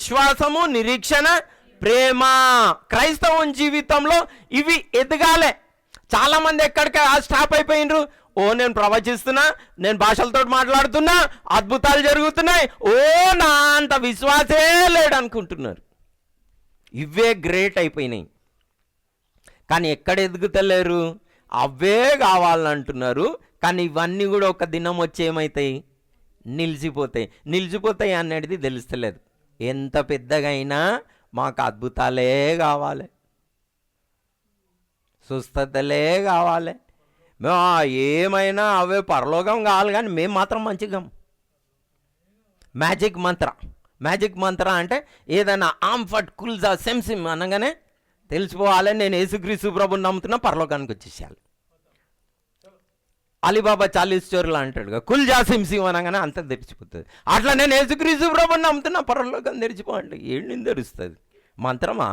విశ్వాసము, నిరీక్షణ, ప్రేమ. క్రైస్తవం జీవితంలో ఇవి ఎదగాలే. చాలామంది ఎక్కడికి స్టాప్ అయిపోయినరు. నేను ప్రవచిస్తున్నా, నేను భాషలతో మాట్లాడుతున్నా, అద్భుతాలు జరుగుతున్నాయి, నా అంత విశ్వాసే లేడనుకుంటున్నారు. ఇవే గ్రేట్ అయిపోయినాయి. కానీ ఎక్కడ ఎదుగుతలేరు, అవే కావాలంటున్నారు. కానీ ఇవన్నీ కూడా ఒక దినం వచ్చి ఏమవుతాయి, నిలిచిపోతాయి అనేది తెలుస్తలేదు. ఎంత పెద్దగా అయినా మాకు అద్భుతాలే కావాలి, స్వస్థతలే కావాలి, మేము ఏమైనా అవే పరలోకం కావాలి. కానీ మేము మాత్రం మంచిగా మ్యాజిక్ మంత్ర అంటే ఏదైనా ఆంఫట్ కుల్జా సెమ్సిమ్ అనగానే తెలిసిపోవాలి నేను యేసుక్రీస్తు ప్రభుని నమ్ముతున్నా, పరలోకానికి వచ్చేసేయాలి. అలీబాబా 40 చోరులు అంటాడుగా, కుల్జా సిమ్సిమ్ అనగానే అంత తెరిచిపోతుంది. అట్లా నేను యేసుక్రీస్తు ప్రభుని నమ్ముతున్నా, పరలోకం తెరిచిపోవాలి. ఏంటి తెరుస్తుంది? మంత్రమా?